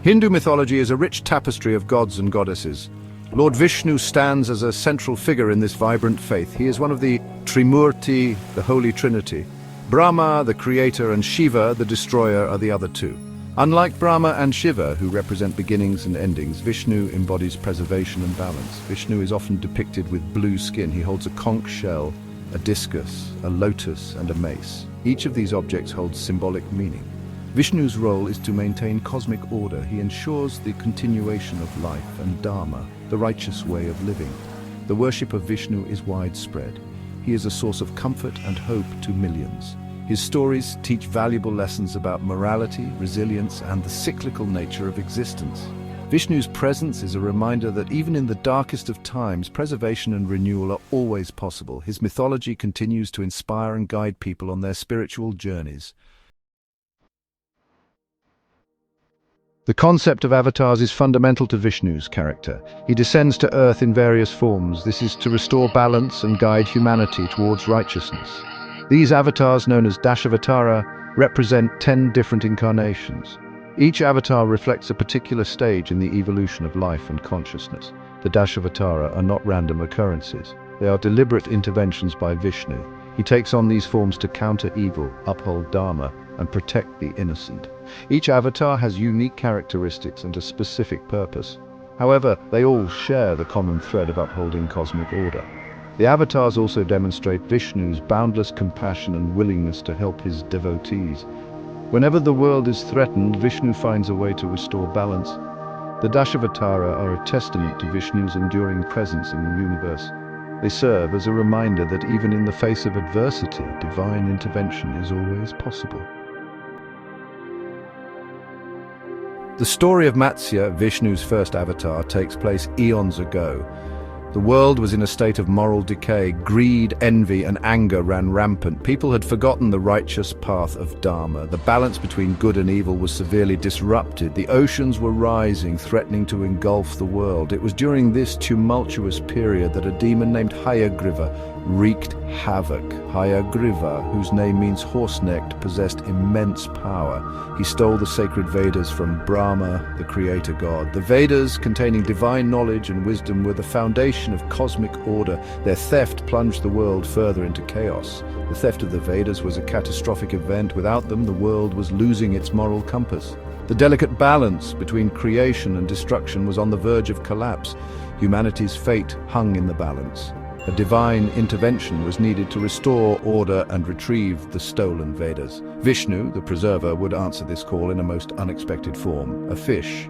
Hindu mythology is a rich tapestry of gods and goddesses. Lord Vishnu stands as a central figure in this vibrant faith. He is one of the Trimurti, the Holy Trinity. Brahma, the creator, and Shiva, the destroyer, are the other two. Unlike Brahma and Shiva, who represent beginnings and endings, Vishnu embodies preservation and balance. Vishnu is often depicted with blue skin. He holds a conch shell, a discus, a lotus, and a mace. Each of these objects holds symbolic meaning. Vishnu's role is to maintain cosmic order. He ensures the continuation of life and dharma, the righteous way of living. The worship of Vishnu is widespread. He is a source of comfort and hope to millions. His stories teach valuable lessons about morality, resilience, and the cyclical nature of existence. Vishnu's presence is a reminder that even in the darkest of times, preservation and renewal are always possible. His mythology continues to inspire and guide people on their spiritual journeys. The concept of avatars is fundamental to Vishnu's character. He descends to earth in various forms. This is to restore balance and guide humanity towards righteousness. These avatars, known as Dashavatara, represent 10 different incarnations. Each avatar reflects a particular stage in the evolution of life and consciousness. The Dashavatara are not random occurrences. They are deliberate interventions by Vishnu. He takes on these forms to counter evil, uphold dharma, and protect the innocent. Each avatar has unique characteristics and a specific purpose. However, they all share the common thread of upholding cosmic order. The avatars also demonstrate Vishnu's boundless compassion and willingness to help his devotees. Whenever the world is threatened, Vishnu finds a way to restore balance. The Dashavatara are a testament to Vishnu's enduring presence in the universe. They serve as a reminder that even in the face of adversity, divine intervention is always possible. The story of Matsya, Vishnu's first avatar, takes place eons ago. The world was in a state of moral decay. Greed, envy, and anger ran rampant. People had forgotten the righteous path of Dharma. The balance between good and evil was severely disrupted. The oceans were rising, threatening to engulf the world. It was during this tumultuous period that a demon named Hayagriva wreaked havoc. Hayagriva, whose name means horse-necked, possessed immense power. He stole the sacred Vedas from Brahma, the creator god. The Vedas, containing divine knowledge and wisdom, were the foundation of cosmic order. Their theft plunged the world further into chaos. The theft of the Vedas was a catastrophic event. Without them, the world was losing its moral compass. The delicate balance between creation and destruction was on the verge of collapse. Humanity's fate hung in the balance. A divine intervention was needed to restore order and retrieve the stolen Vedas. Vishnu, the preserver, would answer this call in a most unexpected form: a fish.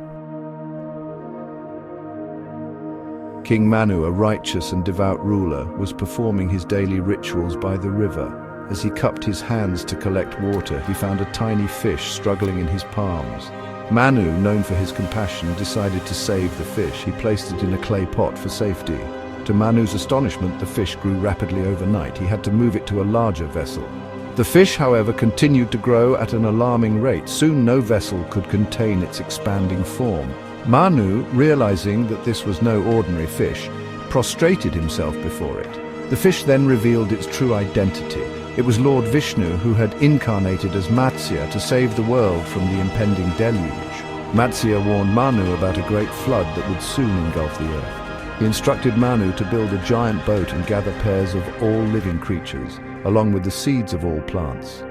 King Manu, a righteous and devout ruler, was performing his daily rituals by the river. As he cupped his hands to collect water, he found a tiny fish struggling in his palms. Manu, known for his compassion, decided to save the fish. He placed it in a clay pot for safety. To Manu's astonishment, the fish grew rapidly overnight. He had to move it to a larger vessel. The fish, however, continued to grow at an alarming rate. Soon no vessel could contain its expanding form. Manu, realizing that this was no ordinary fish, prostrated himself before it. The fish then revealed its true identity. It was Lord Vishnu, who had incarnated as Matsya to save the world from the impending deluge. Matsya warned Manu about a great flood that would soon engulf the earth. He instructed Manu to build a giant boat and gather pairs of all living creatures, along with the seeds of all plants.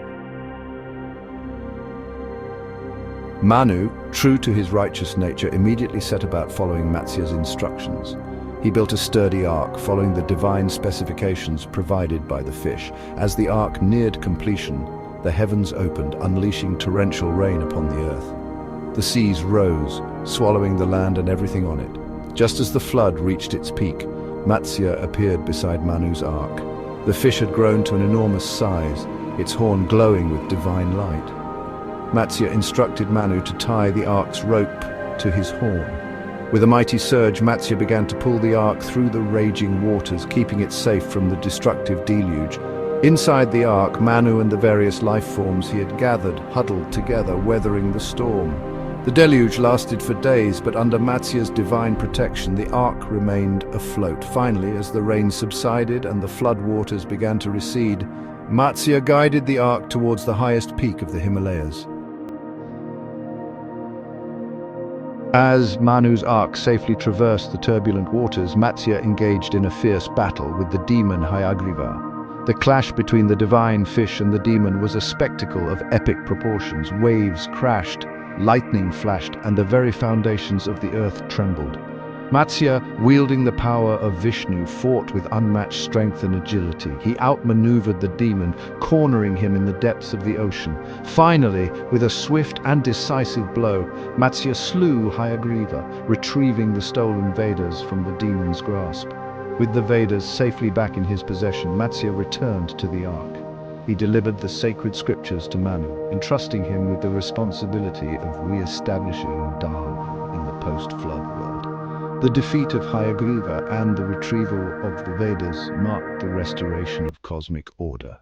Manu, true to his righteous nature, immediately set about following Matsya's instructions. He built a sturdy ark, following the divine specifications provided by the fish. As the ark neared completion, the heavens opened, unleashing torrential rain upon the earth. The seas rose, swallowing the land and everything on it. Just as the flood reached its peak, Matsya appeared beside Manu's ark. The fish had grown to an enormous size, its horn glowing with divine light. Matsya instructed Manu to tie the ark's rope to his horn. With a mighty surge, Matsya began to pull the ark through the raging waters, keeping it safe from the destructive deluge. Inside the ark, Manu and the various life forms he had gathered huddled together, weathering the storm. The deluge lasted for days, but under Matsya's divine protection, the ark remained afloat. Finally, as the rain subsided and the flood waters began to recede, Matsya guided the ark towards the highest peak of the Himalayas. As Manu's ark safely traversed the turbulent waters, Matsya engaged in a fierce battle with the demon Hayagriva. The clash between the divine fish and the demon was a spectacle of epic proportions. Waves crashed, lightning flashed, and the very foundations of the earth trembled. Matsya, wielding the power of Vishnu, fought with unmatched strength and agility. He outmaneuvered the demon, cornering him in the depths of the ocean. Finally, with a swift and decisive blow, Matsya slew Hayagriva, retrieving the stolen Vedas from the demon's grasp. With the Vedas safely back in his possession, Matsya returned to the ark. He delivered the sacred scriptures to Manu, entrusting him with the responsibility of re-establishing Dharma in the post-flood world. The defeat of Hayagriva and the retrieval of the Vedas marked the restoration of cosmic order.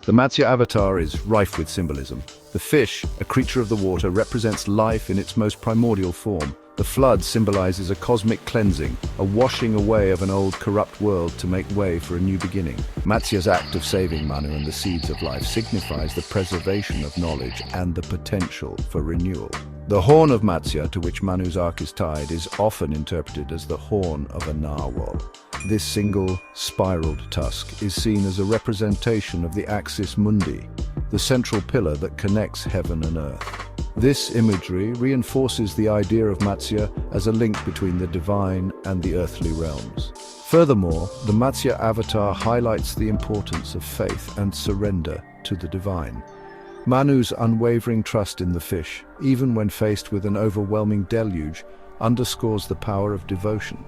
The Matsya avatar is rife with symbolism. The fish, a creature of the water, represents life in its most primordial form. The flood symbolizes a cosmic cleansing, a washing away of an old corrupt world to make way for a new beginning. Matsya's act of saving Manu and the seeds of life signifies the preservation of knowledge and the potential for renewal. The horn of Matsya, to which Manu's ark is tied, is often interpreted as the horn of a narwhal. This single, spiraled tusk is seen as a representation of the axis mundi, the central pillar that connects heaven and earth. This imagery reinforces the idea of Matsya as a link between the divine and the earthly realms. Furthermore, the Matsya avatar highlights the importance of faith and surrender to the divine. Manu's unwavering trust in the fish, even when faced with an overwhelming deluge, underscores the power of devotion.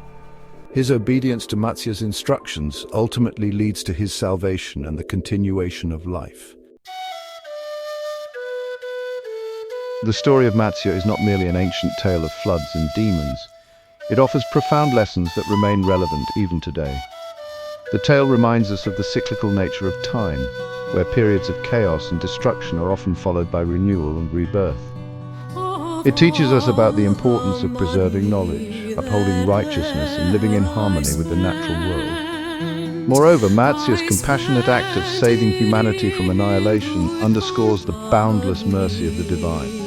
His obedience to Matsya's instructions ultimately leads to his salvation and the continuation of life. The story of Matsya is not merely an ancient tale of floods and demons. It offers profound lessons that remain relevant even today. The tale reminds us of the cyclical nature of time, where periods of chaos and destruction are often followed by renewal and rebirth. It teaches us about the importance of preserving knowledge, upholding righteousness, and living in harmony with the natural world. Moreover, Matsya's compassionate act of saving humanity from annihilation underscores the boundless mercy of the divine.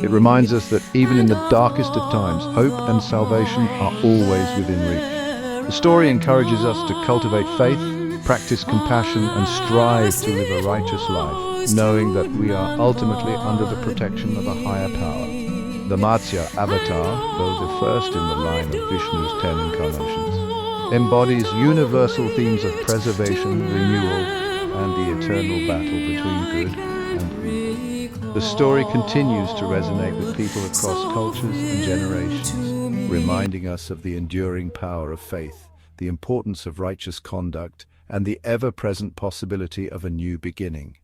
It reminds us that even in the darkest of times, hope and salvation are always within reach. The story encourages us to cultivate faith, practice compassion, and strive to live a righteous life, knowing that we are ultimately under the protection of a higher power. The Matsya avatar, though the first in the line of Vishnu's 10 incarnations, embodies universal themes of preservation, renewal, and the eternal battle between good and evil. The story continues to resonate with people across cultures and generations, reminding us of the enduring power of faith, the importance of righteous conduct, and the ever-present possibility of a new beginning.